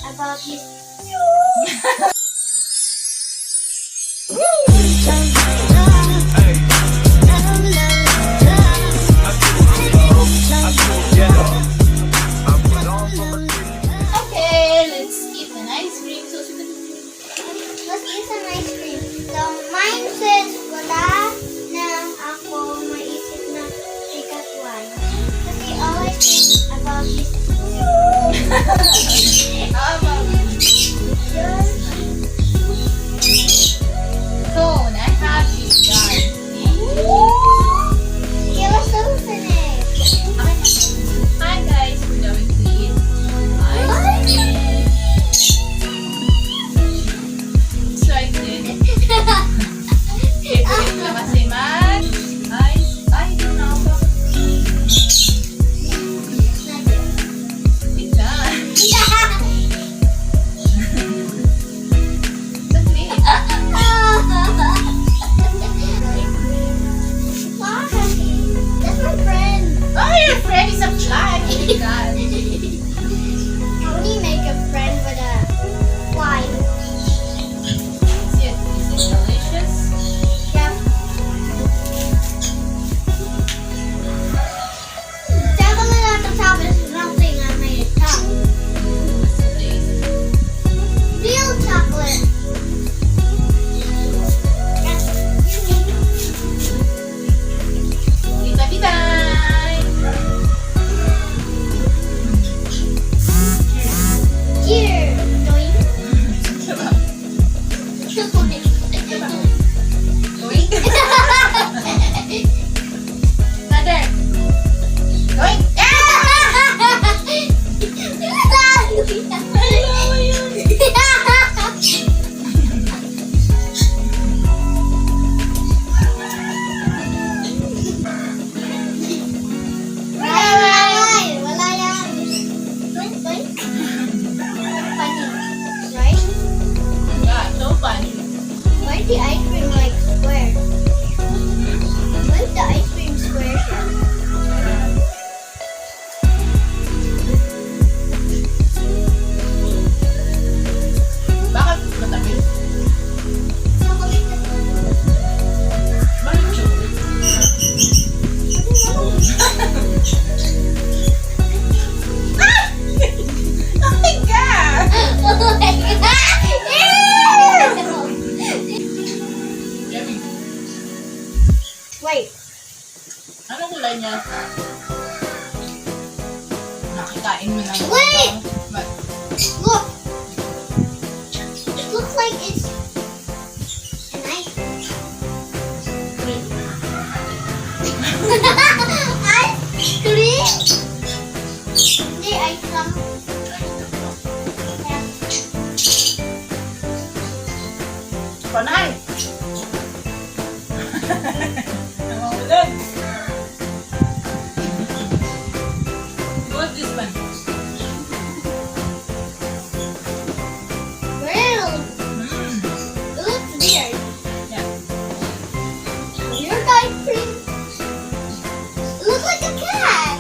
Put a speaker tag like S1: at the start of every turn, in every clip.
S1: about his.
S2: Okay, let's eat an ice cream.
S1: Let's eat some ice cream. So, mine says wala na ako maisip na sikat one. Kasi all I think about is
S2: Cone, I have this jar.
S1: give us something.
S2: Hi guys, we're going to eat ice cream. Excited. Favorite na kasi man. Ice. Ay, ito na ako. Wait lang. Saglit.
S1: That's my friend.
S2: Oh, your friend is a fly. Oh my God.
S1: How do you make a friend with a fly?
S2: Is it delicious?
S1: Yeah. Chocolate on the top is melting on my tongue. Real chocolate.
S2: Tita.
S1: Cheers. Doink.
S2: Mother. Going.
S1: Wala yan. Doink, doink. Funny, right?
S2: Yeah, so funny.
S1: Why is the ice cream like square? Why is the ice cream square here?
S2: Bakit matamis?
S1: Chocolate na to.
S2: Bakit chocolate? Oh my God!
S1: Oh my God!
S2: Yummy.
S1: Wait.
S2: Anong kulay niya? Nakikain mo na.
S1: Wait!
S2: But,
S1: Look. It looks like it's an ice cream. Wait. Ice cream? Hindi, ice lang. Yeah.
S2: panay! Nangangulog! What's this one?
S1: Well,
S2: Mm.
S1: it looks weird.
S2: Yeah.
S1: Weird ice cream. It looks like a cat.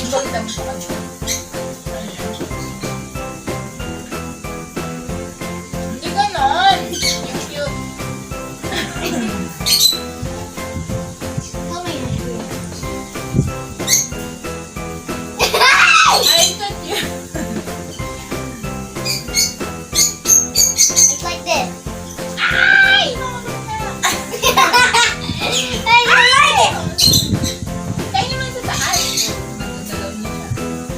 S2: Bakit ang siya kanina? Hindi ganon! Yung cute.
S1: Tell me ice cream.
S2: Ay, ito cute.
S1: It's like this.
S2: Ay!
S1: I like it.
S2: Kaya naman sa taas. Nagdalaw niya siya.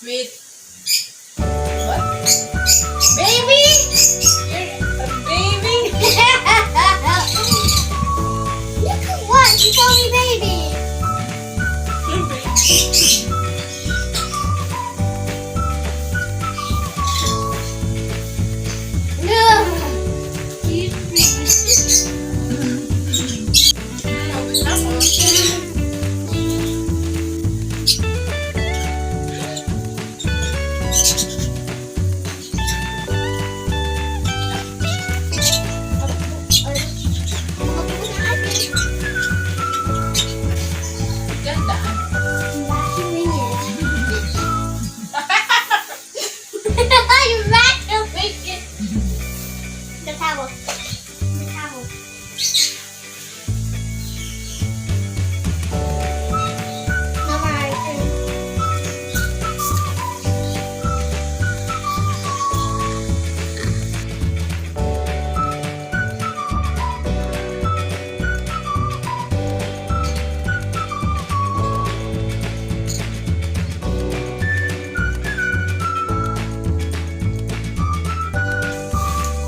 S2: Wait. What? Baby! You're a baby?
S1: Look at what? You call me baby.
S2: Ganda.
S1: Vacuuming it. You vacuuming it. The towel. The towel. No more ice cream.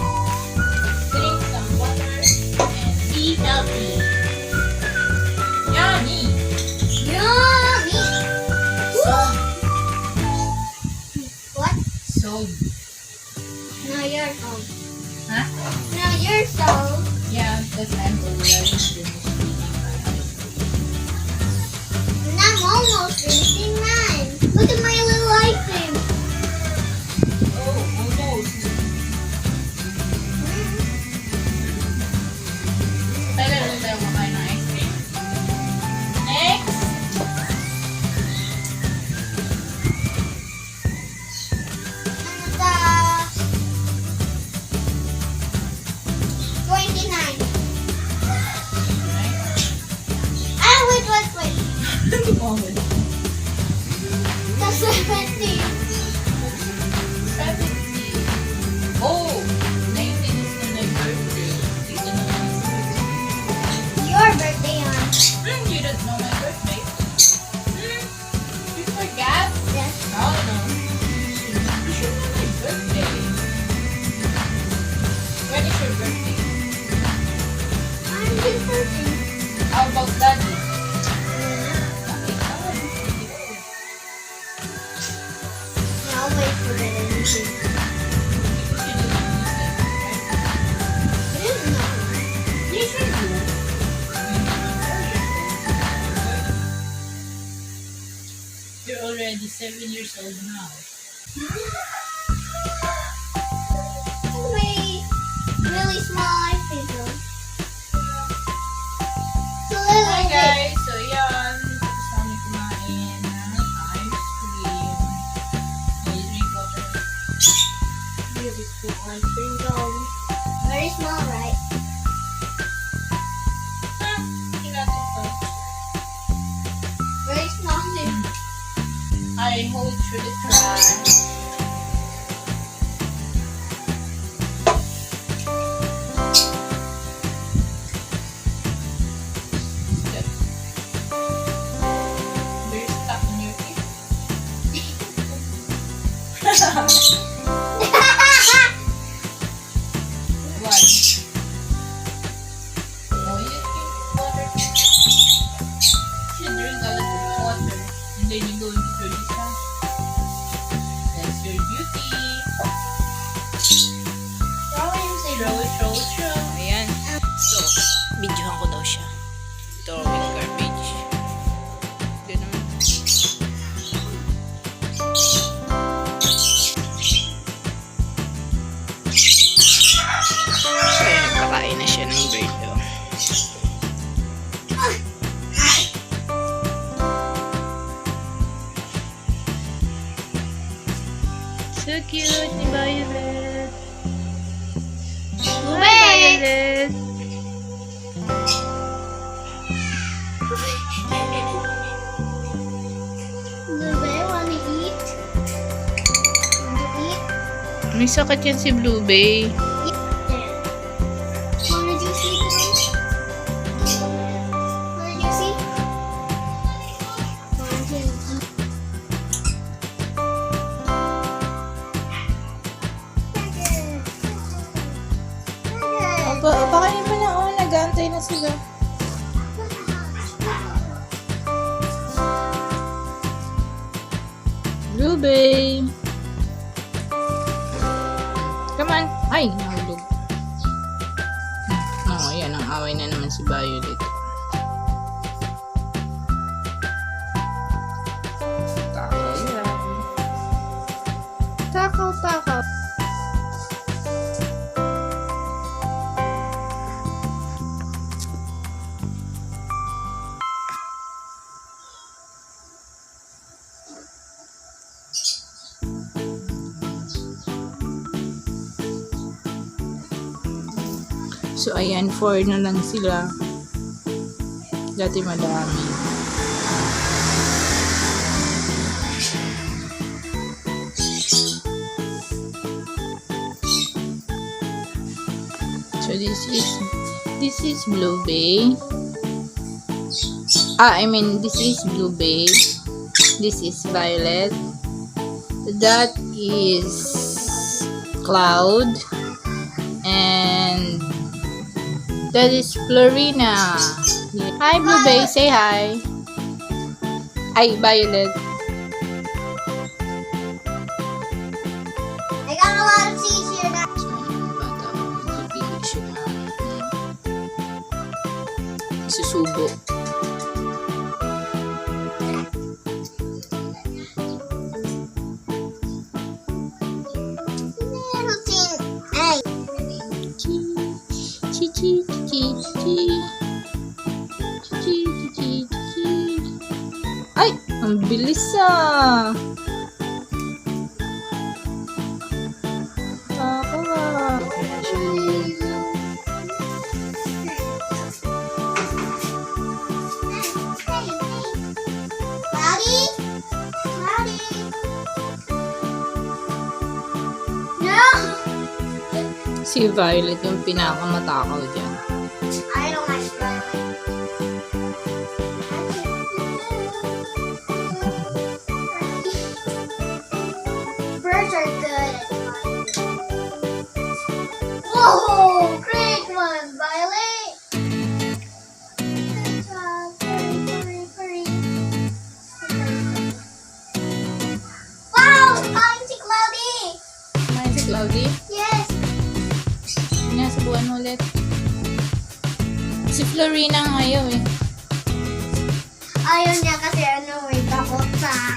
S2: Drink some water and be healthy. Yummy.
S1: Yummy. What?
S2: So,
S1: Now you're home.
S2: huh?
S1: Now you're so.
S2: Yeah, because I'm already finished.
S1: And I'm almost finishing mine. Look at my little ice cream.
S2: Oh, almost. Kailan ulit tayo makain ng ice cream? Next!
S1: And 29.
S2: Right?
S1: Ah, wait.
S2: Moment.
S1: That's 17.
S2: 70. Oh! 19 is na my birthday. Dito na lang sa birthday.
S1: Your birthday on.
S2: You don't know my birthday? You forgot?
S1: Yes.
S2: Oh, no. You should know my birthday. When is your birthday?
S1: I'm just birthday.
S2: How about daddy?
S1: I'll wait for the anything. It is not.
S2: You're already 7 years old now.
S1: Wait. Really small ice cream though. It's a
S2: Hi
S1: little bit.
S2: guys! So yan, tapos kami kumain ng ice cream. May drink water.
S1: Really small ice cream though. Very small, right?
S2: Kinatin ko.
S1: Very small too.
S2: I hold through the trash. There's stuff in your teeth. What? Oh, you drink water. You drink a lot of water. And then you go into dirty stuff. That's your duty. Throw.
S3: Ayan. So, videohan ko daw siya. Throwing garbage. Ganun. So, ayan. Nagpakain na siya ng bird. Oh. So cute ni Violet. Hi, Violet.
S1: Blueberry, wanna eat? Want to eat?
S3: May sakit yan si Blue Bay.
S1: Wanna juicy too? Wanna juicy? Want to eat?
S3: na sila. Bluebay. Come on. Ay, nahulog. Oo, yan. Ang away na naman si Violet. Takaw yan. Takaw, takaw. So, ayan, 4 na lang sila. Dati madami. So, this is Bluebay. This is Bluebay. This is Violet. That is Cloud. And that is Florina. Hi, Bluebay. Say hi. Hi, Violet.
S1: I got a lot of seeds here now.
S3: So, yung bata ko, nagpipili siya na susubo.
S1: Little team. Hey.
S3: Ay! Ang bilis ah! Takaw.
S1: Cloudy? Cloudy? No!
S3: Si Violet yung pinakamatakaw dyan.
S1: I don't like Violet. Birds are good at flying. Whoa! Great one, Violet! Good job. Hurry. Wow! Flying si Cloudy!
S3: Kumain si Cloudy.
S1: Yes!
S3: Sinasubuan mo ulit. Si Florina ang ayaw eh.
S1: Ayaw niya kasi may takot sa